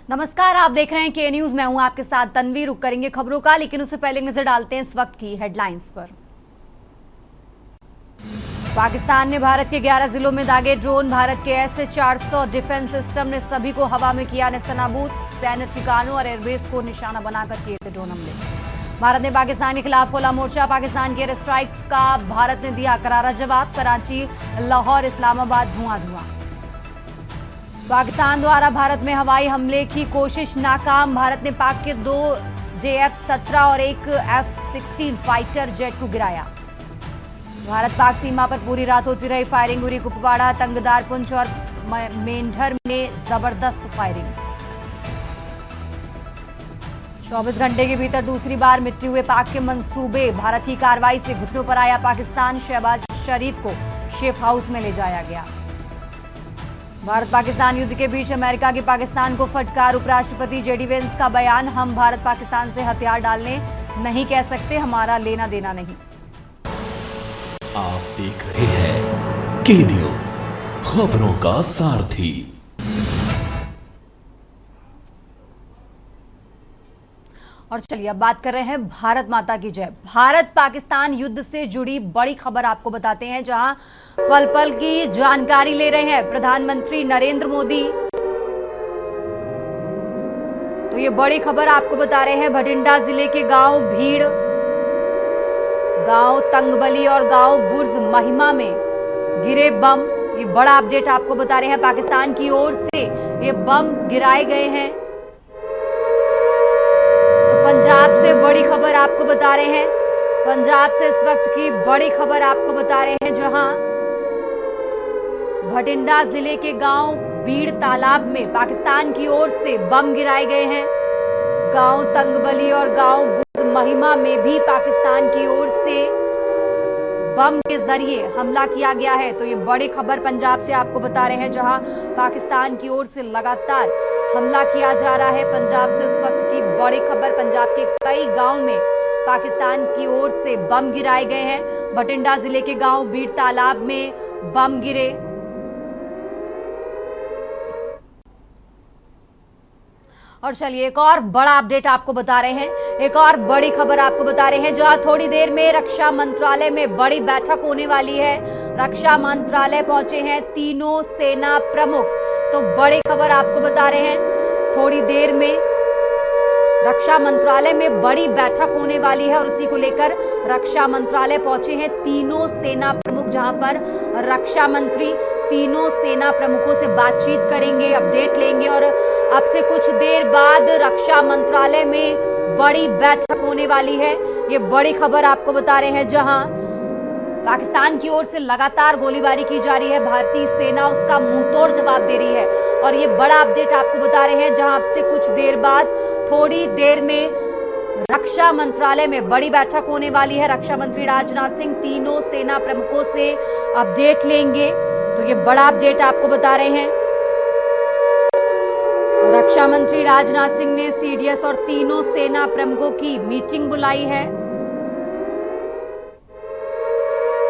नमस्कार, आप देख रहे हैं के न्यूज। मैं हूं आपके साथ तन्वी। रुक करेंगे खबरों का, लेकिन उससे पहले एक नजर डालते हैं इस वक्त की हेडलाइंस पर। पाकिस्तान ने भारत के 11 जिलों में दागे ड्रोन। भारत के S-400 डिफेंस सिस्टम ने सभी को हवा में किया नेस्तनाबूद। सैन्य ठिकानों और एयरबेस को निशाना बनाकर किए थे ड्रोन हमले। भारत ने पाकिस्तान के खिलाफ खोला मोर्चा। पाकिस्तान के एयर स्ट्राइक का भारत ने दिया करारा जवाब। कराची, लाहौर, इस्लामाबाद धुआं धुआं। पाकिस्तान द्वारा भारत में हवाई हमले की कोशिश नाकाम। भारत ने पाक के 2 JF-17 और 1 F-16 फाइटर जेट को गिराया। भारत पाक सीमा पर पूरी रात होती रही फायरिंग। हुई कुपवाड़ा, तंगदार, पुंछ और मेंढर में जबरदस्त फायरिंग। 24 घंटे के भीतर दूसरी बार मिट्टी हुए पाक के मंसूबे। भारत की कार्रवाई से घुटनों पर आया पाकिस्तान। शहबाज शरीफ को शेफ हाउस में ले जाया गया। भारत पाकिस्तान युद्ध के बीच अमेरिका की पाकिस्तान को फटकार। उपराष्ट्रपति JD वेंस का बयान, हम भारत पाकिस्तान से हथियार डालने नहीं कह सकते, हमारा लेना देना नहीं। आप देख रहे हैं के न्यूज, खबरों का सारथी। और चलिए अब बात कर रहे हैं भारत माता की जय। भारत पाकिस्तान युद्ध से जुड़ी बड़ी खबर आपको बताते हैं, जहां पल पल की जानकारी ले रहे हैं प्रधानमंत्री नरेंद्र मोदी। तो ये बड़ी खबर आपको बता रहे हैं, भटिंडा जिले के गांव भीड़, गांव तंगबली और गांव बुर्ज महिमा में गिरे बम। ये बड़ा अपडेट आपको बता रहे हैं, पाकिस्तान की ओर से ये बम गिराए गए हैं। पंजाब से बड़ी खबर आपको बता रहे हैं, पंजाब से इस वक्त की बड़ी खबर आपको बता रहे हैं, जहां भटिंडा जिले के गांव बीड़ तालाब में पाकिस्तान की ओर से बम गिराए गए हैं। गांव तंगबली और गांव बुर्ज महिमा में भी पाकिस्तान की ओर से बम के जरिए हमला किया गया है। तो ये बड़ी खबर पंजाब से आपको बता रहे हैं, जहां पाकिस्तान की ओर से लगातार हमला किया जा रहा है। पंजाब से इस वक्त की बड़ी खबर, पंजाब के कई गांव में पाकिस्तान की ओर से बम गिराए गए हैं। भटिंडा जिले के गांव बीड़ तालाब में बम गिरे। और चलिए एक और बड़ा अपडेट आपको बता रहे हैं, एक और बड़ी खबर आपको बता रहे हैं, जहां थोड़ी देर में रक्षा मंत्रालय में बड़ी बैठक होने वाली है। रक्षा मंत्रालय पहुंचे हैं तीनों सेना प्रमुख। तो बड़ी खबर आपको बता रहे हैं, थोड़ी देर में रक्षा मंत्रालय में बड़ी बैठक होने वाली है और उसी को लेकर रक्षा मंत्रालय पहुंचे हैं तीनों सेना प्रमुख, जहां पर रक्षा मंत्री तीनों सेना प्रमुखों से बातचीत करेंगे, अपडेट लेंगे। और अब से कुछ देर बाद रक्षा मंत्रालय में बड़ी बैठक होने वाली है। ये बड़ी खबर आपको बता रहे हैं, जहां पाकिस्तान की ओर से लगातार गोलीबारी की जा रही है, भारतीय सेना उसका मुंहतोड़ जवाब दे रही है। और ये बड़ा अपडेट आपको बता रहे हैं, जहां अब से कुछ देर बाद थोड़ी देर में रक्षा मंत्रालय में बड़ी बैठक होने वाली है। रक्षा मंत्री राजनाथ सिंह तीनों सेना प्रमुखों से अपडेट लेंगे। तो ये बड़ा अपडेट आपको बता रहे हैं, रक्षा मंत्री राजनाथ सिंह ने CDS और तीनों सेना प्रमुखों की मीटिंग बुलाई है।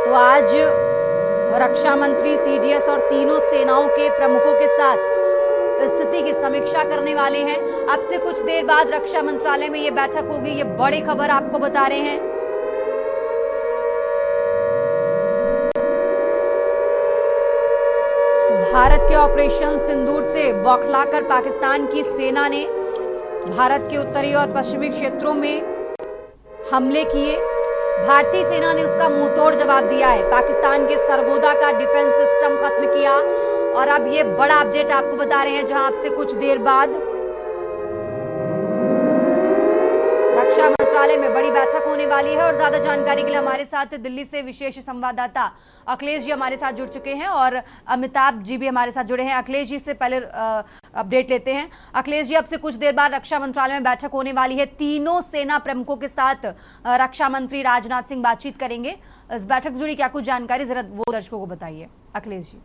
तो आज रक्षा मंत्री CDS और तीनों सेनाओं के प्रमुखों के साथ स्थिति की समीक्षा करने वाले हैं। अब से कुछ देर बाद रक्षा मंत्रालय में ये बैठक होगी। ये बड़ी खबर आपको बता रहे हैं। तो भारत के ऑपरेशन सिंदूर से बौखलाकर पाकिस्तान की सेना ने भारत के उत्तरी और पश्चिमी क्षेत्रों में हमले किए। भारतीय सेना ने उसका मुंहतोड़ जवाब दिया है। पाकिस्तान के सरगोदा का डिफेंस सिस्टम खत्म किया। और अब ये बड़ा अपडेट आपको बता रहे हैं, जहां आपसे कुछ देर बाद रक्षा मंत्रालय में बड़ी बैठक होने वाली है। और ज्यादा जानकारी के लिए हमारे साथ दिल्ली से विशेष संवाददाता अखिलेश जी हमारे साथ जुड़ चुके हैं और अमिताभ जी भी हमारे साथ जुड़े हैं। अखिलेश जी से पहले अपडेट लेते हैं। अखिलेश जी, अब से कुछ देर बाद रक्षा मंत्रालय में बैठक होने वाली है। तीनों सेना प्रमुखों के साथ रक्षा मंत्री राजनाथ सिंह बातचीत करेंगे। इस बैठक से जुड़ी क्या कुछ जानकारी जरा वो दर्शकों को बताइए अखिलेश जी।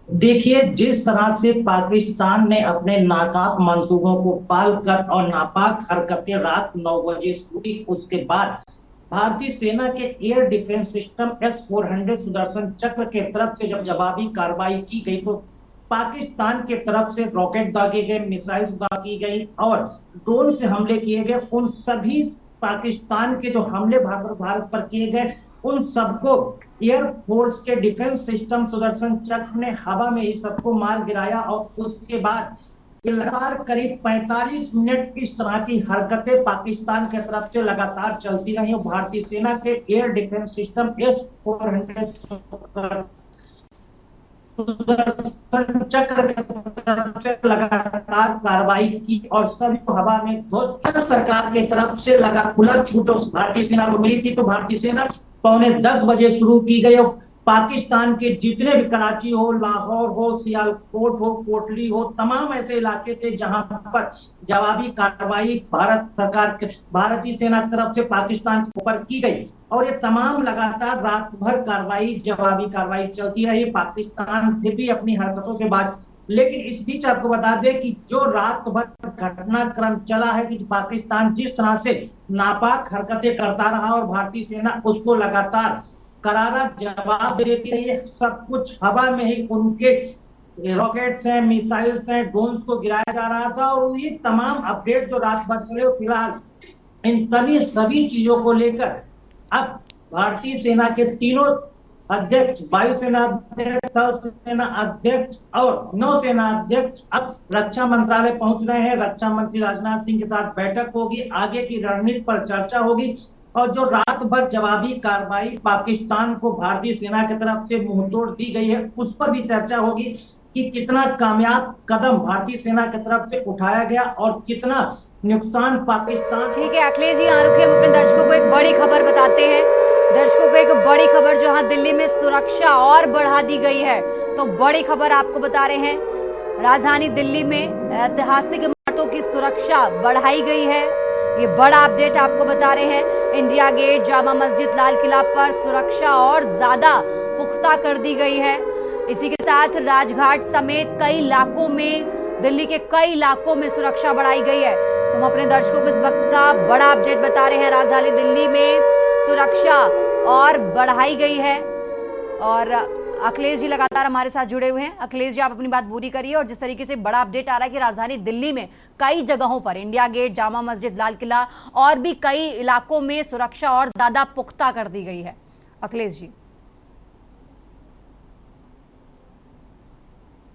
देखिए, जिस तरह से पाकिस्तान ने अपने नाकाब मंसूबों को पाल कर और नापाक हरकतें रात 9 बजे शुरू, उसके बाद भारतीय सेना के air defence system S-400 Sudarshan चक्र के तरफ से जब जवाबी कार्रवाई की गई तो पाकिस्तान के तरफ से रॉकेट दागे गए, मिसाइल्स दागी गई और ड्रोन से हमले किए गए। उन सभी पाकिस्तान के जो हमले भारत पर किए गए उन सबको एयरफोर्स के डिफेंस सिस्टम सुदर्शन चक्र ने हवा में ही सबको मार गिराया और उसके बाद लगातार करीब 45 मिनट इस तरह की हरकतें पाकिस्तान के तरफ से लगातार चलती रही। भारतीय सेना के एयर डिफेंस सिस्टम S-400 चक्र के तरफ से लगातार कार्रवाई की और सभी को हवा में ध्वस्त। सरकार की तरफ से लगा खुला छूट भारतीय सेना को मिली थी तो भारतीय सेना 9:45 शुरू की गई। पाकिस्तान के जितने भी कराची हो, लाहौर हो, सियालकोट हो, कोटली हो, तमाम ऐसे इलाके थे जहां पर जवाबी कार्रवाई भारतीय सेना की तरफ से पाकिस्तान के ऊपर की गई और ये तमाम लगातार रात भर जवाबी कार्रवाई चलती रही। पाकिस्तान फिर भी अपनी हरकतों से बाज, लेकिन इस बीच आपको बता दें कि जो रात भर घटनाक्रम चला है कि पाकिस्तान जिस तरह से नापाक हरकतें करता रहा और भारतीय सेना उसको लगातार करारा जवाब देती रही है। सब कुछ हवा में ही उनके रॉकेट्स हैं, मिसाइल्स हैं, ड्रोन्स को गिराया जा रहा था और ये तमाम अपडेट जो रात भर चले फिलहाल इन सभी चीजों को लेकर अब भारतीय सेना के तीनों अध्यक्ष, वायुसेना अध्यक्ष, थल सेना अध्यक्ष और नौसेना अध्यक्ष अब रक्षा मंत्रालय पहुंच रहे हैं। रक्षा मंत्री राजनाथ सिंह के साथ बैठक होगी, आगे की रणनीति पर चर्चा होगी और जो रात भर जवाबी कार्रवाई पाकिस्तान को भारतीय सेना की तरफ से मुंहतोड़ दी गई है उस पर भी चर्चा होगी कि कितना कामयाब कदम भारतीय सेना की तरफ से उठाया गया और कितना नुकसान पाकिस्तान। ठीक है अखिलेश जी, यहाँ रुके, हम अपने दर्शकों को एक बड़ी खबर बताते हैं। दर्शकों को एक बड़ी खबर, जहां दिल्ली में सुरक्षा और बढ़ा दी गई है, तो बड़ी खबर आपको बता रहे हैं। राजधानी दिल्ली में ऐतिहासिक इमारतों की सुरक्षा बढ़ाई गई है। ये बड़ा अपडेट आपको बता रहे हैं। इंडिया गेट, जामा मस्जिद, लाल किला पर सुरक्षा और ज्यादा पुख्ता कर दी गई है। इसी के साथ राजघाट समेत कई इलाकों में, दिल्ली के कई इलाकों में सुरक्षा बढ़ाई गई है। तो हम अपने दर्शकों को इस वक्त का बड़ा अपडेट बता रहे हैं। राजधानी दिल्ली में सुरक्षा और बढ़ाई गई है और अखिलेश जी लगातार हमारे साथ जुड़े हुए हैं। अखिलेश जी, आप अपनी बात पूरी करिए। और जिस तरीके से बड़ा अपडेट आ रहा है कि राजधानी दिल्ली में कई जगहों पर, इंडिया गेट, जामा मस्जिद, लाल किला और भी कई इलाकों में सुरक्षा और ज्यादा पुख्ता कर दी गई है। अखिलेश जी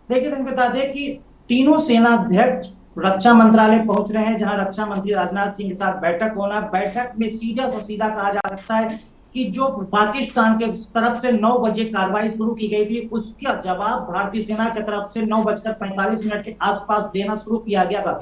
देखिए, बता दें कि तीनों सेनाध्यक्ष रक्षा मंत्रालय पहुंच रहे हैं जहां रक्षा मंत्री राजनाथ सिंह के साथ बैठक होना। बैठक में सीधा से सीधा कहा जा सकता है कि जो पाकिस्तान के तरफ से 9 बजे कार्रवाई शुरू की गई थी उसका जवाब भारतीय सेना की तरफ से 9:45 के आसपास देना शुरू किया गया था।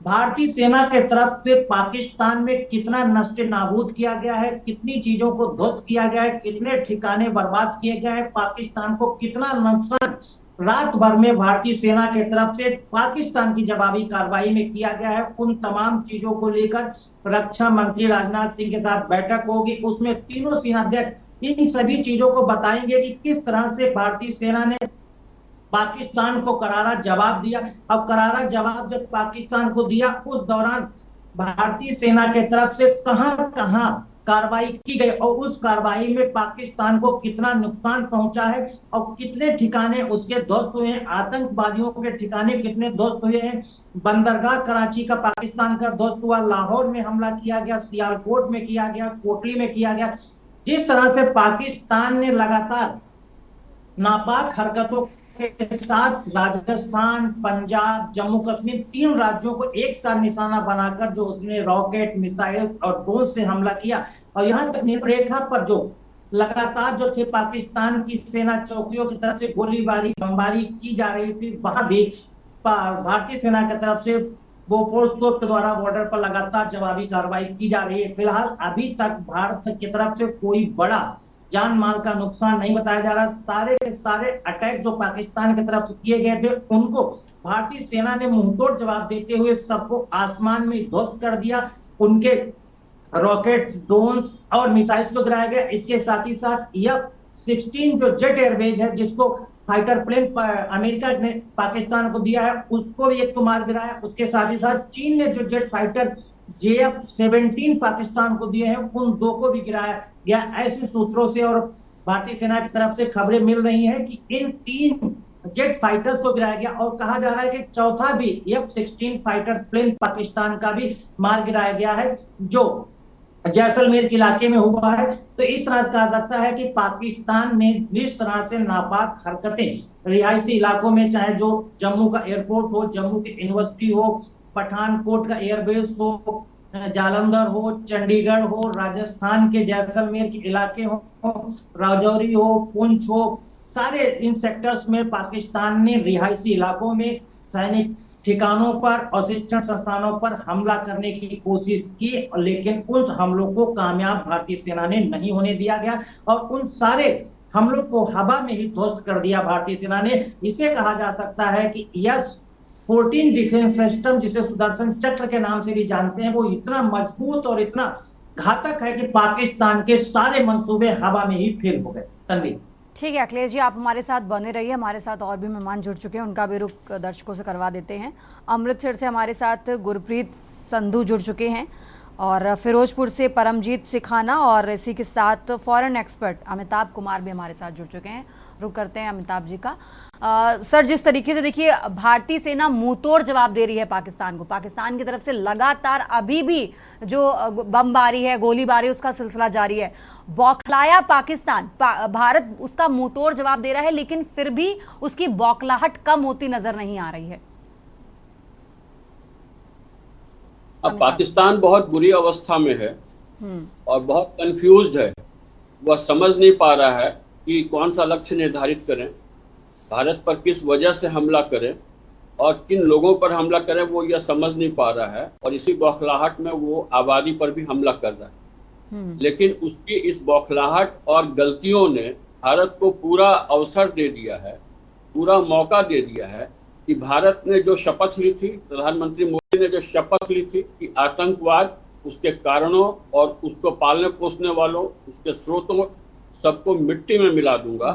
भारतीय सेना के तरफ से पाकिस्तान में कितना नष्ट नाबूद किया गया है, कितनी चीजों को ध्वस्त किया गया है, कितने ठिकाने बर्बाद किए गए हैं, पाकिस्तान को कितना नुकसान रात भर में भारतीय सेना के तरफ से पाकिस्तान की जवाबी कार्रवाई में किया गया है, उन तमाम चीजों को लेकर रक्षा मंत्री राजनाथ सिंह के साथ बैठक होगी। उसमें तीनों सेनाध्यक्ष इन सभी चीजों को बताएंगे कि किस तरह से भारतीय सेना ने पाकिस्तान को करारा जवाब दिया। अब करारा जवाब जब पाकिस्तान को दिया उस दौरान भारतीय सेना के तरफ से कहां कार्रवाई की गई और उस कार्रवाई में पाकिस्तान को कितना नुकसान पहुंचा है और कितने ठिकाने उसके ध्वस्त हुए हैं, आतंकवादियों के ठिकाने कितने ध्वस्त हुए हैं। बंदरगाह कराची का पाकिस्तान का ध्वस्त हुआ, लाहौर में हमला किया गया, सियालकोट में किया गया, कोटली में किया गया। जिस तरह से पाकिस्तान ने लगातार नापाक हरकतों के साथ राजस्थान, पंजाब, जम्मू कश्मीर 3 राज्यों को एक साथ निशाना बनाकर जो उसने रॉकेट, मिसाइल्स और ड्रोन से हमला किया और यहां तक निरपेखा पर जो लगातार जो थे पाकिस्तान की सेना चौकियों की तरफ से गोलीबारी, बमबारी की जा रही थी, वहां भी भारतीय सेना की तरफ से बोफोर्स तोप के द्वारा बॉर्डर पर लगातार जवाबी कार्रवाई की जा रही है। फिलहाल अभी तक भारत की तरफ से कोई बड़ा जान माल का नुकसान नहीं बताया जा रहा। सारे के सारे अटैक जो पाकिस्तान की तरफ से किए गए थे उनको भारतीय सेना ने मुंहतोड़ जवाब देते हुए सबको आसमान में ध्वस्त कर दिया। उनके रॉकेट्स, ड्रोन्स और मिसाइल्स को गिराया गया। इसके साथ ही साथ F-16 जो जेट एयरवेज है जिसको फाइटर प्लेन अमेरिका ने पाकिस्तान को दिया है उसको भी एक तो मार गिराया। उसके साथ ही साथ चीन ने जो जेट फाइटर JF-17 पाकिस्तान को दिए हैं, उन 2 को भी गिराया गया, ऐसे सूत्रों से और भारतीय सेना की तरफ से खबरें मिल रही हैं कि इन 3 जेट फाइटर्स को गिराया गया और कहा जा रहा है कि चौथा भी F-16 फाइटर प्लेन पाकिस्तान का भी मार गिराया गया है, जो जैसलमेर के इलाके में हुआ है। तो इस तरह से कहा सकता है कि पाकिस्तान ने जिस तरह से नापाक हरकतें रिहायशी इलाकों में, चाहे जो जम्मू का एयरपोर्ट हो, जम्मू की यूनिवर्सिटी हो, पठानकोट का एयरबेस हो, जालंधर हो, चंडीगढ़ हो, राजस्थान के जैसलमेर के इलाके हो, राजौरी हो, पुंछ हो, सारे इन सेक्टर्स में पाकिस्तान ने रिहायशी इलाकों में सैनिक ठिकानों पर और शिक्षण संस्थानों पर हमला करने की कोशिश की, लेकिन उन हमलों को कामयाब भारतीय सेना ने नहीं होने दिया गया और उन सारे हमलों को हवा में ही ध्वस्त कर दिया भारतीय सेना ने। इसे कहा जा सकता है कि S-14 डिफेंस सिस्टम, जिसे सुदर्शन चक्र के नाम से भी जानते हैं, वो इतना मजबूत और इतना घातक है कि पाकिस्तान के सारे मंसूबे हवा में ही फेल हो गए। तनवीर। ठीक है अखिलेश जी, आप हमारे साथ बने रहिए। हमारे साथ और भी मेहमान जुड़ चुके हैं, उनका भी रुख दर्शकों से करवा देते हैं। अमृतसर से हमारे साथ गुरप्रीत संधू जुड़ चुके हैं और फिरोजपुर से परमजीत सिखाना और इसी के साथ फॉरेन एक्सपर्ट अमिताभ कुमार भी हमारे साथ जुड़ चुके हैं। रुख करते हैं अमिताभ जी का। सर, जिस तरीके से देखिए भारतीय सेना मुंहतोड़ जवाब दे रही है पाकिस्तान को, पाकिस्तान की तरफ से लगातार अभी भी जो बमबारी है, गोलीबारी, उसका सिलसिला जारी है। बौखलाया पाकिस्तान, भारत उसका मुंहतोड़ जवाब दे रहा है, लेकिन फिर भी उसकी बौखलाहट कम होती नजर नहीं आ रही है। अब पाकिस्तान बहुत बुरी अवस्था में है और बहुत कंफ्यूज्ड है। वह समझ नहीं पा रहा है कि कौन सा लक्ष्य निर्धारित करें, भारत पर किस वजह से हमला करें और किन लोगों पर हमला करें, वो यह समझ नहीं पा रहा है। और इसी बौखलाहट में वो आबादी पर भी हमला कर रहा है। लेकिन उसकी इस बौखलाहट और गलतियों ने भारत को पूरा अवसर दे दिया है, पूरा मौका दे दिया है कि भारत ने जो शपथ ली थी, प्रधानमंत्री मोदी ने जो शपथ ली थी कि आतंकवाद, उसके कारणों और उसको पालने पोसने वालों, उसके स्रोतों, सबको मिट्टी में मिला दूंगा।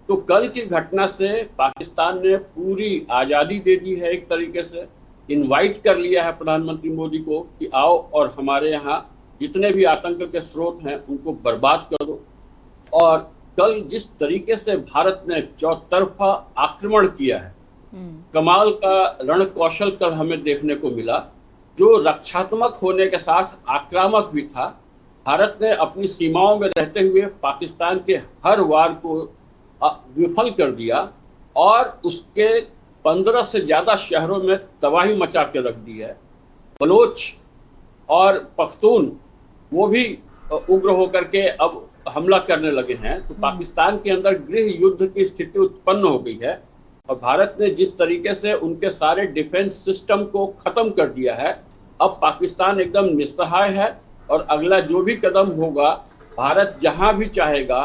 तो कल की घटना से पाकिस्तान ने पूरी आज़ादी दे दी है, एक तरीके से इनवाइट कर लिया है प्रधानमंत्री मोदी को कि आओ और हमारे यहाँ जितने भी आतंक के स्रोत हैं उनको बर्बाद कर दो। और कल जिस तरीके से भारत ने चौतरफा आक्रमण किया है, कमाल का रण कौशल कल हमें देखने को मिला, जो रक्षात्मक होने के साथ आक्रामक भी था। भारत ने अपनी सीमाओं में रहते हुए पाकिस्तान के हर वार को विफल कर दिया और उसके 15 से ज्यादा शहरों में तबाही मचा के रख दी है। बलोच और पख्तून वो भी उग्र होकर के अब हमला करने लगे हैं। तो पाकिस्तान के अंदर गृह युद्ध की स्थिति उत्पन्न हो गई है और भारत ने जिस तरीके से उनके सारे डिफेंस सिस्टम को खत्म कर दिया है, अब पाकिस्तान एकदम निस्सहाय है और अगला जो भी कदम होगा, भारत जहां भी चाहेगा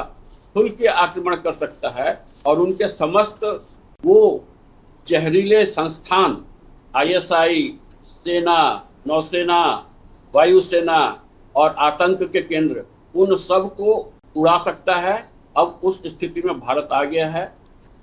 खुल के आक्रमण कर सकता है और उनके समस्त वो जहरीले संस्थान, ISI, सेना, नौसेना, वायुसेना और आतंक के केंद्र, उन सब को उड़ा सकता है। अब उस स्थिति में भारत आ गया है।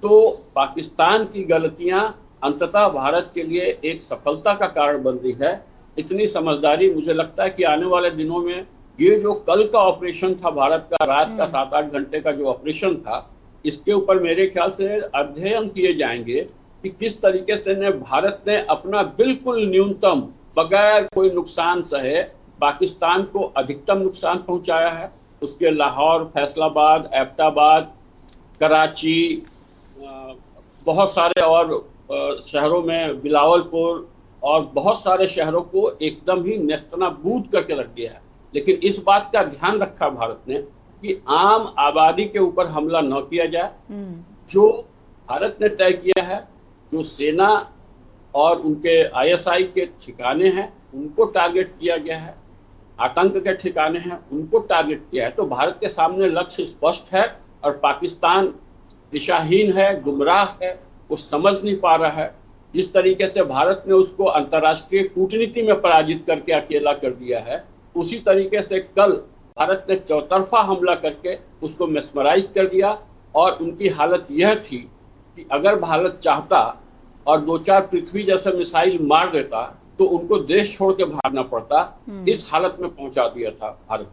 तो पाकिस्तान की गलतियां अंततः भारत के लिए एक सफलता का कारण बन रही है। इतनी समझदारी, मुझे लगता है कि आने वाले दिनों में ये जो कल का ऑपरेशन था, भारत का रात का 7-8 घंटे का जो ऑपरेशन था, इसके ऊपर मेरे ख्याल से अध्ययन किए जाएंगे कि किस तरीके से भारत ने अपना बिल्कुल न्यूनतम, बगैर कोई नुकसान सहे, पाकिस्तान को अधिकतम नुकसान पहुंचाया है। उसके लाहौर, फैसलाबाद, एबटाबाद, कराची, बहुत सारे और शहरों में, बिलावलपुर और बहुत सारे शहरों को एकदम ही नेस्तनाबूद करके रख दिया है। लेकिन इस बात का ध्यान रखा भारत ने कि आम आबादी के ऊपर हमला न किया जाए। जो भारत ने तय किया है, जो सेना और उनके ISI के ठिकाने हैं उनको टारगेट किया गया है, आतंक के ठिकाने हैं उनको टारगेट किया है। तो भारत के सामने लक्ष्य स्पष्ट है और पाकिस्तान दिशाहीन है, गुमराह है, वो समझ नहीं पा रहा है। जिस तरीके से भारत ने उसको अंतर्राष्ट्रीय कूटनीति में पराजित करके अकेला कर दिया है, उसी तरीके से कल भारत ने चौतरफा हमला करके उसको मेस्मराइज कर दिया। और उनकी हालत यह थी कि अगर भारत चाहता और 2-4 पृथ्वी जैसे मिसाइल मार देता तो उनको देश छोड़ के भागना पड़ता, इस हालत में पहुंचा दिया था भारत।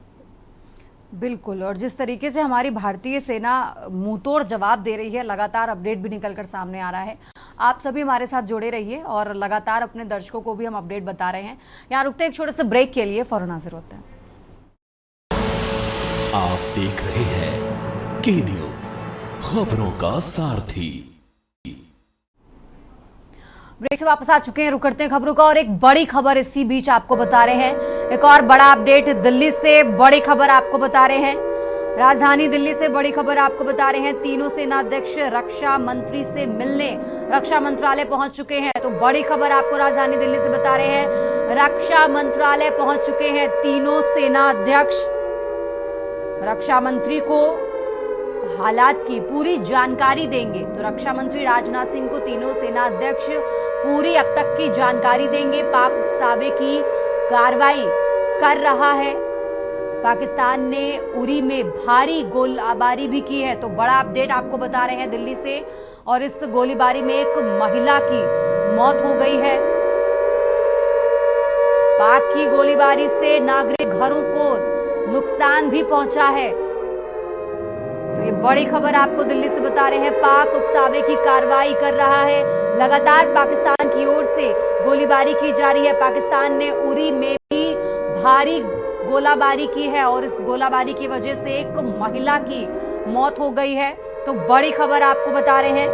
बिल्कुल, और जिस तरीके से हमारी भारतीय सेना मुंहतोड़ जवाब दे रही है, लगातार अपडेट भी निकलकर सामने आ रहा है। आप सभी हमारे साथ जुड़े रहिए और लगातार अपने दर्शकों को भी हम अपडेट बता रहे हैं। यहाँ रुकते हैं एक छोटे से ब्रेक के लिए, फौरन हाजिर होते हैं। आप देख रहे हैं के न्यूज, खबरों का सारथी। ब्रेक से वापस आ चुके हैं, रुक करते हैं खबरों का, और एक बड़ी खबर इसी बीच आपको बता रहे हैं। एक और बड़ा अपडेट दिल्ली से बड़ी खबर आपको बता रहे हैं। राजधानी दिल्ली से बड़ी खबर आपको बता रहे हैं। तीनों सेनाध्यक्ष रक्षा मंत्री से मिलने रक्षा मंत्रालय पहुंच चुके हैं। तो बड़ी खबर आपको राजधानी दिल्ली से बता रहे हैं, रक्षा मंत्रालय पहुंच चुके हैं तीनों सेनाध्यक्ष। रक्षा मंत्री को हालात की पूरी जानकारी देंगे। तो रक्षा मंत्री राजनाथ सिंह को तीनों सेनाध्यक्ष पूरी अब तक की जानकारी देंगे। पाक उकसावे की कार्रवाई कर रहा है। पाकिस्तान ने उरी में भारी गोलीबारी भी की है। तो बड़ा अपडेट आपको बता रहे हैं दिल्ली से, और इस गोलीबारी में एक महिला की मौत हो गई है। पाक की गोलीबारी से नागरिक घरों को नुकसान भी पहुंचा है। तो ये बड़ी खबर आपको दिल्ली से बता रहे हैं। पाक उकसावे की कार्रवाई कर रहा है। लगातार पाकिस्तान की ओर से गोलीबारी की जा रही है। पाकिस्तान ने उरी में भी भारी गोलाबारी की है और इस गोलाबारी की वजह से एक महिला की मौत हो गई है। तो बड़ी खबर आपको बता रहे हैं।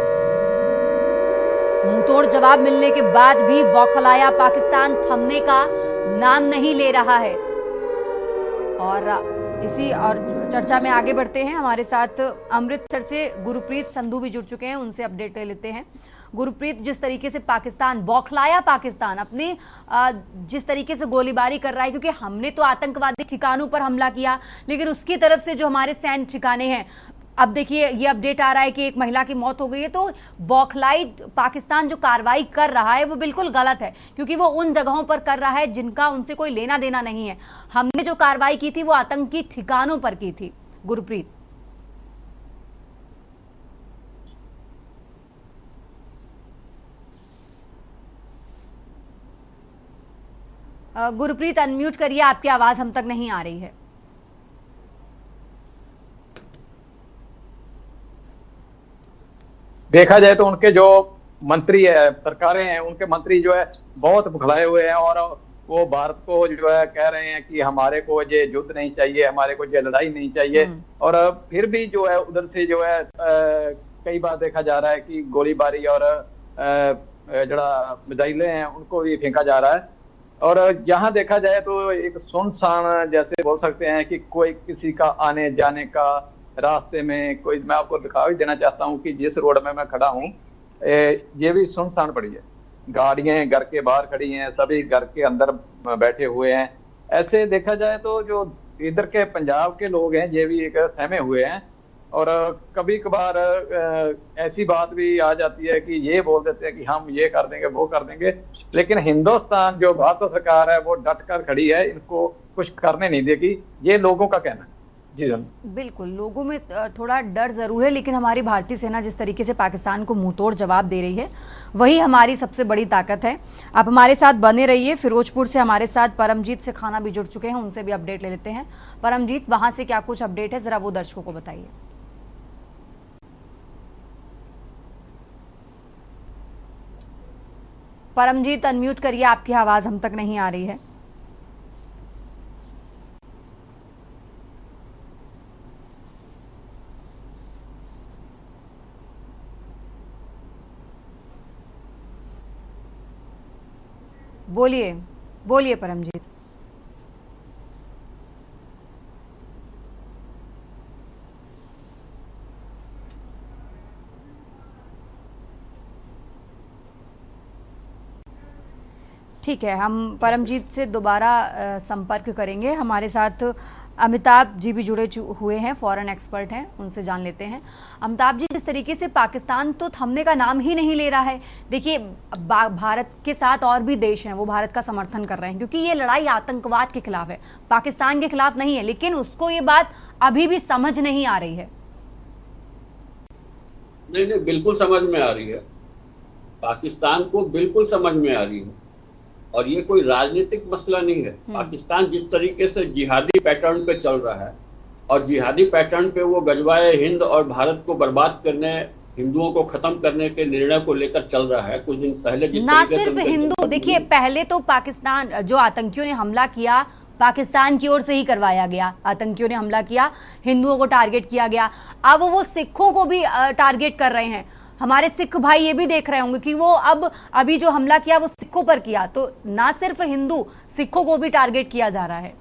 मुंहतोड़ जवाब मिलने के बाद भी बौखलाया पाकिस्तान थमने का नाम नहीं ले रहा है। और इसी और चर्चा में आगे बढ़ते हैं। हमारे साथ अमृतसर से गुरप्रीत संधू भी जुड़ चुके हैं, उनसे अपडेट ले लेते हैं। गुरप्रीत, जिस तरीके से पाकिस्तान बौखलाया, पाकिस्तान अपने जिस तरीके से गोलीबारी कर रहा है, क्योंकि हमने तो आतंकवादी ठिकानों पर हमला किया, लेकिन उसकी तरफ से जो हमारे सैन्य ठिकाने हैं, अब देखिए ये अपडेट आ रहा है कि एक महिला की मौत हो गई है। तो बौखलाई पाकिस्तान जो कार्रवाई कर रहा है वो बिल्कुल गलत है, क्योंकि वो उन जगहों पर कर रहा है जिनका उनसे कोई लेना देना नहीं है। हमने जो कार्रवाई की थी वो आतंकी ठिकानों पर की थी। गुरप्रीत, गुरप्रीत अनम्यूट करिए, आपकी आवाज हम तक नहीं आ रही है। देखा जाए तो उनके जो मंत्री है, सरकारें हैं, उनके मंत्री जो है बहुत भुखलाए हुए हैं और वो भारत को जो है कह रहे हैं कि हमारे को ये युद्ध नहीं चाहिए, हमारे को ये लड़ाई नहीं चाहिए। और फिर भी जो है उधर से जो है कई बार देखा जा रहा है कि गोलीबारी और जड़ा मिसाइलें हैं उनको भी फेंका जा रहा है। और यहाँ देखा जाए तो एक सुनसान जैसे बोल सकते हैं कि कोई किसी का आने जाने का रास्ते में कोई, मैं आपको दिखा भी देना चाहता हूँ कि जिस रोड में मैं खड़ा हूँ ये भी सुनसान पड़ी है। गाड़ियां घर के बाहर खड़ी हैं, सभी घर के अंदर बैठे हुए हैं। ऐसे देखा जाए तो जो इधर के पंजाब के लोग हैं ये भी एक सहमे हुए हैं। और कभी कभार ऐसी बात भी आ जाती है कि ये बोल देते हैं कि हम ये कर देंगे वो कर देंगे, लेकिन हिंदुस्तान जो भारत सरकार है वो डट कर खड़ी है, इनको कुछ करने नहीं देगी, ये लोगों का कहना है। जी बिल्कुल, लोगों में थोड़ा डर जरूर है, लेकिन हमारी भारतीय सेना जिस तरीके से पाकिस्तान को मुंहतोड़ जवाब दे रही है वही हमारी सबसे बड़ी ताकत है। आप हमारे साथ बने रहिए। फिरोजपुर से हमारे साथ परमजीत से खाना भी जुड़ चुके हैं, उनसे भी अपडेट ले लेते हैं। परमजीत, वहां से क्या कुछ अपडेट है, जरा वो दर्शकों को बताइए। परमजीत अनम्यूट करिए, आपकी आवाज हम तक नहीं आ रही है। बोलिए बोलिए परमजीत। ठीक है, हम परमजीत से दोबारा संपर्क करेंगे। हमारे साथ अमिताभ जी भी जुड़े हुए हैं, फॉरेन एक्सपर्ट हैं, उनसे जान लेते हैं। अमिताभ जी, जिस तरीके से पाकिस्तान तो थमने का नाम ही नहीं ले रहा है। देखिए, भारत के साथ और भी देश हैं, वो भारत का समर्थन कर रहे हैं, क्योंकि ये लड़ाई आतंकवाद के खिलाफ है, पाकिस्तान के खिलाफ नहीं है, लेकिन उसको ये बात अभी भी समझ नहीं आ रही है। नहीं, बिल्कुल समझ में आ रही है, पाकिस्तान को बिल्कुल समझ में आ रही है। और ये कोई राजनीतिक मसला नहीं है। पाकिस्तान जिस तरीके से जिहादी पैटर्न पे चल रहा है और जिहादी पैटर्न पे वो गजवाए हिंद और भारत को बर्बाद करने, हिंदुओं को खत्म करने के निर्णय को लेकर चल रहा है। कुछ दिन पहले जिस ना तरीके से सिर्फ हिंदू, देखिए पहले तो पाकिस्तान, जो आतंकियों ने हमला किया पाकिस्तान की ओर से ही करवाया गया, आतंकियों ने हमला किया, हिंदुओं को टारगेट किया गया। अब वो सिखों को भी टारगेट कर रहे हैं। हमारे सिख भाई ये भी देख रहे होंगे कि वो अब अभी जो हमला किया वो सिखों पर किया, तो ना सिर्फ हिंदू, सिखों को भी टारगेट किया जा रहा है।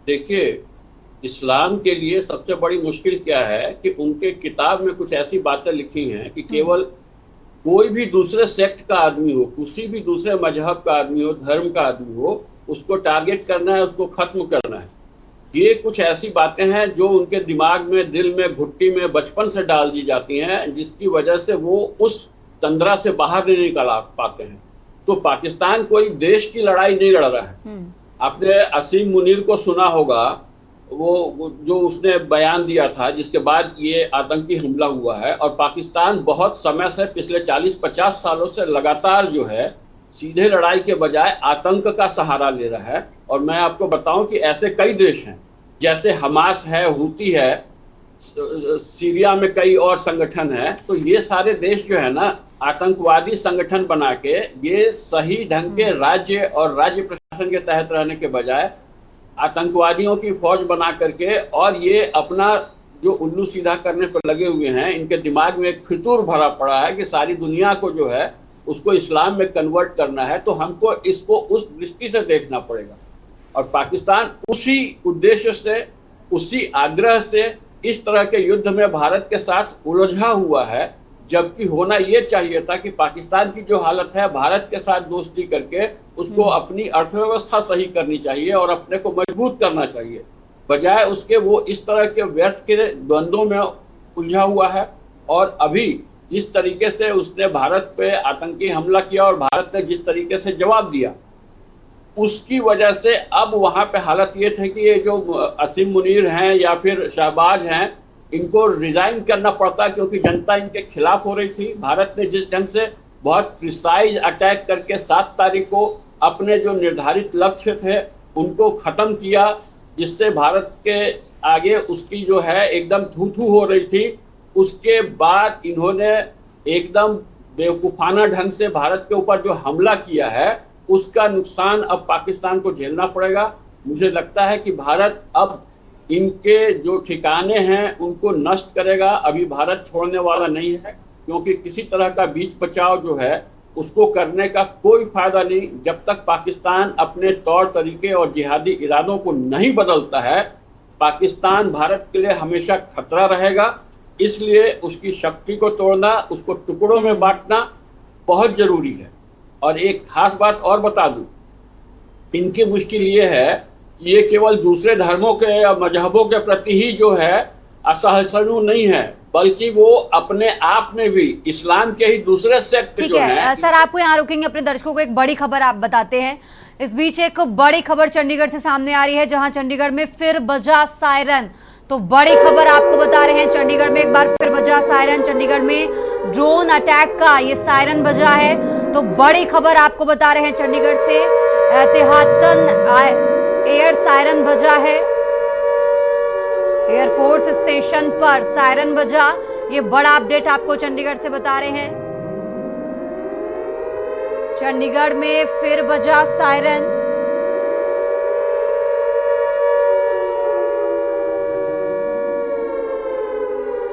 देखिए, इस्लाम के लिए सबसे बड़ी मुश्किल क्या है कि उनके किताब में कुछ ऐसी बातें लिखी हैं कि केवल कोई भी दूसरे सेक्ट का आदमी हो, किसी भी दूसरे मजहब का आदमी हो, धर्म का आदमी हो, उसको टारगेट करना है, उसको खत्म करना है। ये कुछ ऐसी बातें हैं जो उनके दिमाग में, दिल में, घुट्टी में बचपन से डाल दी जाती हैं, जिसकी वजह से वो उस तंद्रा से बाहर नहीं निकल पाते हैं। तो पाकिस्तान कोई देश की लड़ाई नहीं लड़ रहा है। आपने असीम मुनीर को सुना होगा, वो जो उसने बयान दिया था जिसके बाद ये आतंकी हमला हुआ है। और पाकिस्तान बहुत समय से, पिछले 40-50 सालों से लगातार जो है सीधे लड़ाई के बजाय आतंक का सहारा ले रहा है। और मैं आपको बताऊं कि ऐसे कई देश हैं, जैसे हमास है, हूती है, सीरिया में कई और संगठन है। तो ये सारे देश जो है ना, आतंकवादी संगठन बना के ये सही ढंग के राज्य और राज्य प्रशासन के तहत रहने के बजाय आतंकवादियों की फौज बना करके, और ये अपना जो उल्लू सीधा करने पर लगे हुए हैं। इनके दिमाग में एक फितूर भरा पड़ा है कि सारी दुनिया को जो है उसको इस्लाम में कन्वर्ट करना है। तो हमको इसको उस दृष्टि से देखना पड़ेगा। और पाकिस्तान उसी उद्देश्य से, उसी आग्रह से इस तरह के युद्ध में भारत के साथ उलझा हुआ है, जबकि होना ये चाहिए था कि पाकिस्तान की जो हालत है, भारत के साथ दोस्ती करके उसको अपनी अर्थव्यवस्था सही करनी चाहिए और अपने को मजबूत करना चाहिए। बजाय उसके वो इस तरह के व्यर्थ के द्वंद्वों में उलझा हुआ है। और अभी जिस तरीके से उसने भारत पे आतंकी हमला किया और भारत ने जिस तरीके से जवाब दिया, उसकी वजह से अब वहां पे हालत ये थी कि ये जो असीम मुनीर हैं या फिर शहबाज हैं, इनको रिजाइन करना पड़ता, क्योंकि जनता इनके खिलाफ हो रही थी। भारत ने जिस ढंग से बहुत प्रिसाइज अटैक करके 7 तारीख को अपने जो निर्धारित लक्ष्य थे उनको खत्म किया, जिससे भारत के आगे उसकी जो है एकदम थू-थू हो रही थी। उसके बाद इन्होंने एकदम बेवकूफाना ढंग से भारत के ऊपर जो हमला किया है, उसका नुकसान अब पाकिस्तान को झेलना पड़ेगा। मुझे लगता है कि भारत अब इनके जो ठिकाने हैं उनको नष्ट करेगा। अभी भारत छोड़ने वाला नहीं है, क्योंकि किसी तरह का बीच बचाव जो है उसको करने का कोई फायदा नहीं। जब तक पाकिस्तान अपने तौर तरीके और जिहादी इरादों को नहीं बदलता है, पाकिस्तान भारत के लिए हमेशा खतरा रहेगा। इसलिए उसकी शक्ति को तोड़ना, उसको टुकड़ों में बांटना बहुत जरूरी है। और एक खास बात और बता दूं, इनकी मुश्किल ये है, ये केवल दूसरे धर्मों के या मजहबों के प्रति ही जो है असहिष्णु नहीं है, बल्कि वो अपने आप में भी इस्लाम के ही दूसरे सेक्ट जो है। सर, आपको यहाँ रोकेंगे, अपने दर्शकों को एक बड़ी खबर आप बताते हैं। इस बीच एक बड़ी खबर चंडीगढ़ से सामने आ रही है, जहां चंडीगढ़ में फिर बजा सायरन। तो बड़ी खबर आपको बता रहे हैं, चंडीगढ़ में एक बार फिर बजा सायरन। चंडीगढ़ में ड्रोन अटैक का ये सायरन बजा है। तो बड़ी खबर आपको बता रहे हैं, चंडीगढ़ से एहतियातन एयर सायरन बजा है। एयरफोर्स स्टेशन पर सायरन बजा। ये बड़ा अपडेट आपको चंडीगढ़ से बता रहे हैं। चंडीगढ़ में फिर बजा सायरन।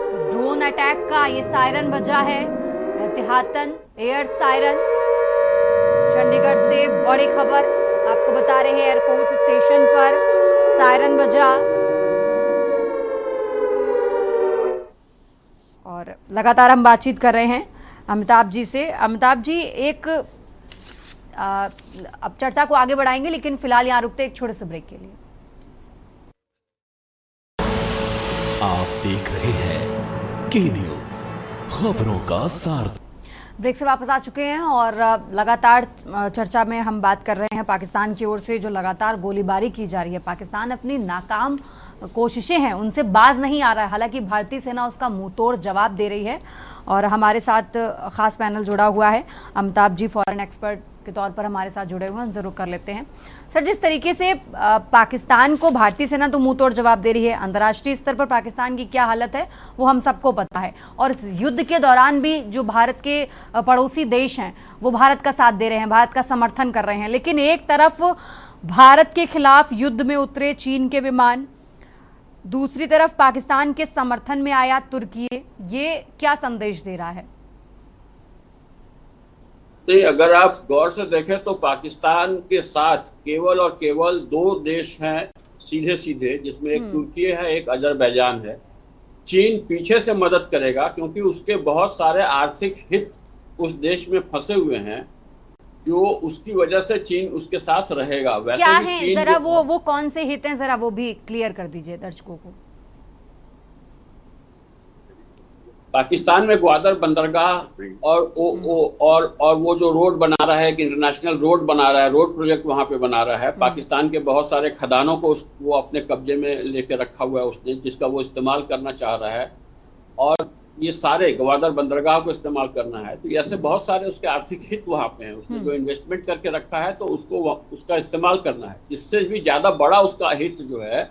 तो ड्रोन अटैक का ये सायरन बजा है, एहतियातन एयर सायरन। चंडीगढ़ से बड़ी खबर आपको बता रहे हैं, एयरफोर्स स्टेशन पर सायरन बजा। और लगातार हम बातचीत कर रहे हैं अमिताभ जी से। अमिताभ जी, एक अब चर्चा को आगे बढ़ाएंगे, लेकिन फिलहाल यहाँ रुकते एक छोटे से ब्रेक के लिए। आप देख रहे हैं के न्यूज़, खबरों का सार। ब्रेक से वापस आ चुके हैं और लगातार चर्चा में हम बात कर रहे हैं पाकिस्तान की ओर से जो लगातार गोलीबारी की जा रही है। पाकिस्तान अपनी नाकाम कोशिशें हैं उनसे बाज नहीं आ रहा है, हालांकि भारतीय सेना उसका मुंह तोड़ जवाब दे रही है। और हमारे साथ खास पैनल जुड़ा हुआ है, अमिताभ जी फॉरेन एक्सपर्ट के तौर पर हमारे साथ जुड़े हुए हैं, जरूर कर लेते हैं। सर, जिस तरीके से पाकिस्तान को भारतीय सेना तो मुंह तोड़ जवाब दे रही है, अंतर्राष्ट्रीय स्तर पर पाकिस्तान की क्या हालत है वो हम सबको पता है, और इस युद्ध के दौरान भी जो भारत के पड़ोसी देश हैं वो भारत का साथ दे रहे हैं, भारत का समर्थन कर रहे हैं। लेकिन एक तरफ भारत के खिलाफ युद्ध में उतरे चीन के विमान, दूसरी तरफ पाकिस्तान के समर्थन में आया तुर्की, ये क्या संदेश दे रहा है? नहीं, अगर आप गौर से देखें तो पाकिस्तान के साथ केवल और केवल दो देश हैं सीधे सीधे, जिसमें एक तुर्की है, एक अजरबैजान है। चीन पीछे से मदद करेगा क्योंकि उसके बहुत सारे आर्थिक हित उस देश में फंसे हुए हैं, जो उसकी वजह से चीन उसके साथ रहेगा। वैसे क्या भी है, चीन जरा वो कौन से हित हैं, जरा वो भी क्लियर कर दीजिए दर्शकों को। पाकिस्तान में ग्वादर बंदरगाह और वो जो रोड बना रहा है, एक इंटरनेशनल रोड बना रहा है, रोड प्रोजेक्ट वहां पे बना रहा है। पाकिस्तान के बहुत सारे खदानों को वो अपने कब्जे में लेके रखा हुआ है उसने, जिसका वो इस्तेमाल करना चाह रहा है, और ये सारे ग्वादर बंदरगाह को इस्तेमाल करना है। तो ऐसे बहुत सारे उसके आर्थिक हित वहां पे हैं। उसने जो इन्वेस्टमेंट करके रखा है तो उसको उसका इस्तेमाल करना है। इससे भी ज्यादा बड़ा उसका हित जो है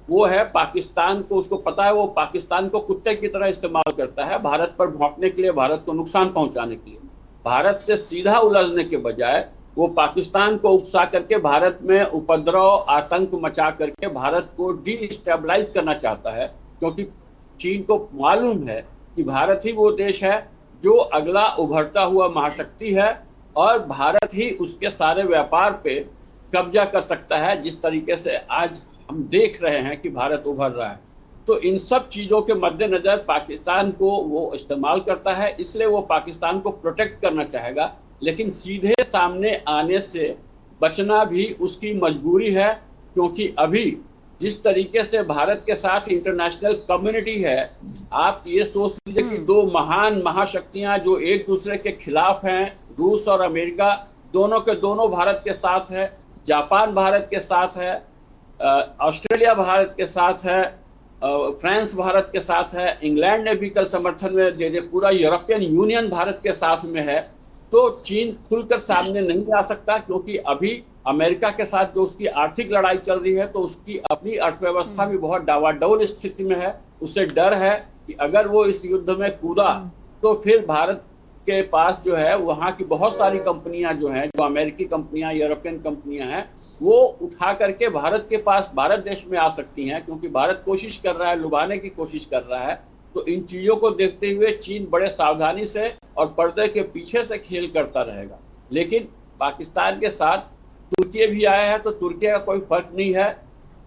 वो है पाकिस्तान को। उसको पता है वो पाकिस्तान को कुत्ते की तरह इस्तेमाल करता है, भारत पर भौंकने के लिए, भारत को नुकसान पहुंचाने के लिए। भारत से सीधा उलझने के बजाय वो पाकिस्तान को उकसा करके भारत में उपद्रव, आतंक मचा करके भारत को डिस्टेबलाइज करना चाहता है, क्योंकि चीन को मालूम है कि भारत ही वो देश है जो अगला उभरता हुआ महाशक्ति है, और भारत ही उसके सारे व्यापार पे कब्जा कर सकता है, जिस तरीके से आज हम देख रहे हैं कि भारत उभर रहा है। तो इन सब चीजों के मद्देनजर पाकिस्तान को वो इस्तेमाल करता है, इसलिए वो पाकिस्तान को प्रोटेक्ट करना चाहेगा, लेकिन सीधे सामने आने से बचना भी उसकी मजबूरी है, क्योंकि अभी जिस तरीके से भारत के साथ इंटरनेशनल कम्युनिटी है, आप ये सोच लीजिए कि दो महान महाशक्तियां जो एक दूसरे के खिलाफ हैं, रूस और अमेरिका, दोनों के दोनों भारत के साथ है, जापान भारत के साथ है, ऑस्ट्रेलिया भारत के साथ है, फ्रांस भारत के साथ है, इंग्लैंड ने भी कल समर्थन में दे दिया, पूरा यूरोपियन यूनियन भारत के साथ में है। तो चीन खुलकर सामने नहीं आ सकता, क्योंकि अभी अमेरिका के साथ जो उसकी आर्थिक लड़ाई चल रही है, तो उसकी अपनी अर्थव्यवस्था भी बहुत डावाडोल स्थिति में है। उसे डर है कि अगर वो इस युद्ध में कूदा तो फिर भारत के पास जो है वहाँ की बहुत सारी कंपनियां जो हैं, जो अमेरिकी कंपनियां, यूरोपियन कंपनियां हैं, वो उठा करके भारत के पास, भारत देश में आ सकती हैं, क्योंकि भारत कोशिश कर रहा है, लुभाने की कोशिश कर रहा है। तो इन चीजों को देखते हुए चीन बड़े सावधानी से और पर्दे के पीछे से खेल करता रहेगा। लेकिन पाकिस्तान के साथ तुर्की भी आया है, तो तुर्की का कोई फर्क नहीं है।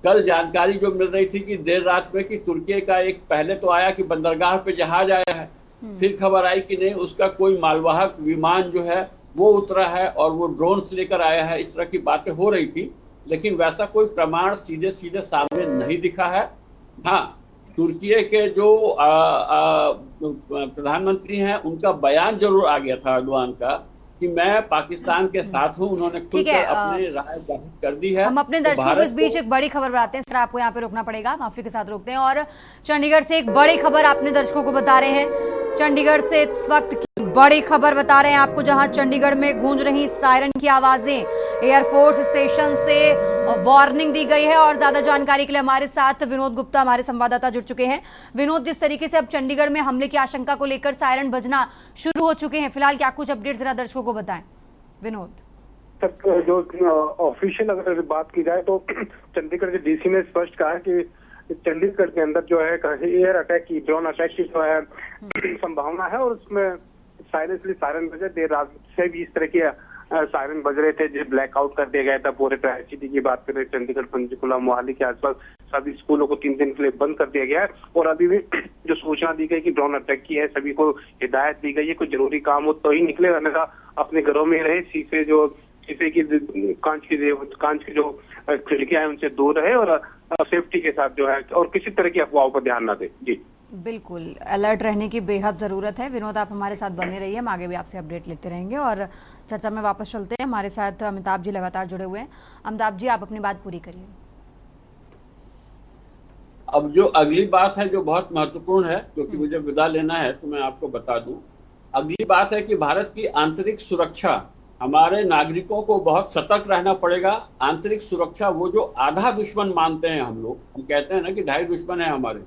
कल जानकारी जो मिल रही थी कि देर रात में कि तुर्की का एक, पहले तो आया कि बंदरगाह पे जहाज आया है, फिर खबर आई कि नहीं उसका कोई मालवाहक विमान जो है वो उतरा है और वो ड्रोन से लेकर आया है। इस तरह की बातें हो रही थी, लेकिन वैसा कोई प्रमाण सीधे सीधे सामने नहीं दिखा है। हाँ, तुर्की के जो प्रधानमंत्री हैं उनका बयान जरूर आ गया था अर्दोआन का कि मैं पाकिस्तान के साथ हूं। उन्होंने खुलकर अपनी राय जाहिर कर दी है। हम अपने दर्शकों को इस बीच एक बड़ी खबर बताते हैं। सर, आपको यहाँ पे रोकना पड़ेगा, माफी के साथ रोकते हैं। और चंडीगढ़ से एक बड़ी खबर अपने दर्शकों को बता रहे हैं। चंडीगढ़ से इस वक्त की बड़ी खबर बता रहे हैं आपको, जहां चंडीगढ़ में गूंज रही सायरन की आवाजें, एयरफोर्स स्टेशन से वार्निंग दी गई है। और ज्यादा जानकारी के लिए हमारे साथ विनोद गुप्ता, हमारे संवाददाता, जुड़ चुके हैं। विनोद, जिस तरीके से अब चंडीगढ़ में हमले की आशंका को लेकर सायरन बजना शुरू हो चुके हैं, फिलहाल क्या कुछ अपडेट जरा दर्शकों को बताएं विनोद। तक जो ऑफिशियल अगर बात की जाए तो चंडीगढ़ के डीसी ने स्पष्ट कहा है कि चंडीगढ़ के अंदर जो है एयर अटैक की, ड्रोन अटैक की जो है संभावना है, और उसमें सायरन बजे। देर रात से भी इस तरह के सायरन बज रहे थे, जो ब्लैकआउट कर दिया गया था पूरे ट्राई-सिटी की बात करें, चंडीगढ़, पंचकुला, मोहाली के आसपास सभी स्कूलों को 3 दिन के लिए बंद कर दिया गया है। और अभी भी जो सूचना दी गई कि ड्रोन अटैक की है, सभी को हिदायत दी गई है कोई जरूरी काम हो तो ही निकले, रहने का अपने घरों में रहे, शीशे की कांच की जो खिड़कियां हैं उनसे दूर रहे, और सेफ्टी के साथ जो है, और किसी तरह की अफवाहों पर ध्यान न दे। जी बिल्कुल, अलर्ट रहने की बेहद ज़रूरत है। विनोद, आप हमारे साथ बने रहिए, हम आगे भी आपसे अपडेट लेते रहेंगे। और चर्चा में वापस चलते हैं, हमारे साथ अमिताभ जी लगातार जुड़े हुए हैं। अमिताभ जी, आप अपनी बात पूरी करिए। अब जो अगली बात है जो बहुत महत्वपूर्ण है, क्योंकि मुझे विदा लेना है, तो मैं आपको बता दूं। अगली बात है कि भारत की आंतरिक सुरक्षा हमारे नागरिकों को बहुत सतर्क रहना पड़ेगा। आंतरिक सुरक्षा, वो जो आधा दुश्मन मानते हैं हम लोग, हम कहते हैं ना कि 2.5 दुश्मन है हमारे,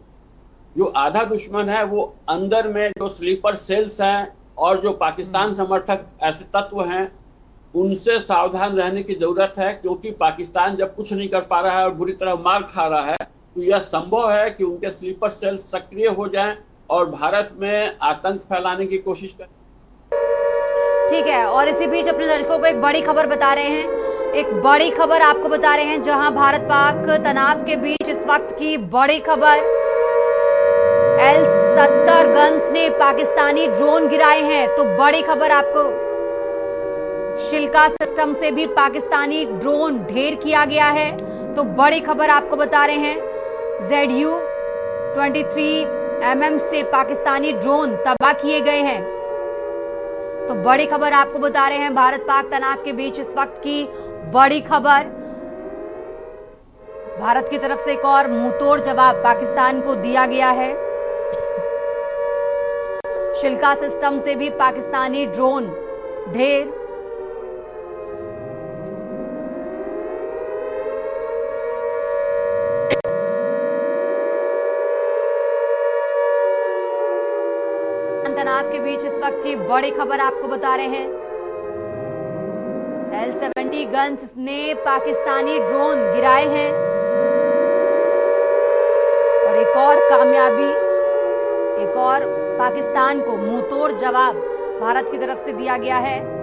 जो आधा दुश्मन है वो अंदर में जो स्लीपर सेल्स हैं और जो पाकिस्तान समर्थक ऐसे तत्व हैं, उनसे सावधान रहने की जरूरत है। क्योंकि पाकिस्तान जब कुछ नहीं कर पा रहा है और बुरी तरह मार खा रहा है, तो यह संभव है कि उनके स्लीपर सेल सक्रिय हो जाएं और भारत में आतंक फैलाने की कोशिश करें। ठीक है, और इसी बीच अपने दर्शकों को एक बड़ी खबर बता रहे हैं, एक बड़ी खबर आपको बता रहे हैं, जहां भारत पाक तनाव के बीच इस वक्त की बड़ी खबर, L-70 गन्स ने पाकिस्तानी ड्रोन गिराए हैं। तो बड़ी खबर आपको, शिल्का सिस्टम से भी पाकिस्तानी ड्रोन ढेर किया गया है। तो बड़ी खबर आपको बता रहे हैं, ZU-23mm से पाकिस्तानी ड्रोन तबाह किए गए हैं। तो बड़ी खबर आपको बता रहे हैं, भारत पाक तनाव के बीच इस वक्त की बड़ी खबर, भारत की तरफ से एक और मुंहतोड़ जवाब पाकिस्तान को दिया गया है। शिल्का सिस्टम से भी पाकिस्तानी ड्रोन ढेर। तनाव के बीच इस वक्त की बड़ी खबर आपको बता रहे हैं, L-70 गन्स ने पाकिस्तानी ड्रोन गिराए हैं और एक और कामयाबी, एक और पाकिस्तान को मुंहतोड़ जवाब भारत की तरफ से दिया गया है।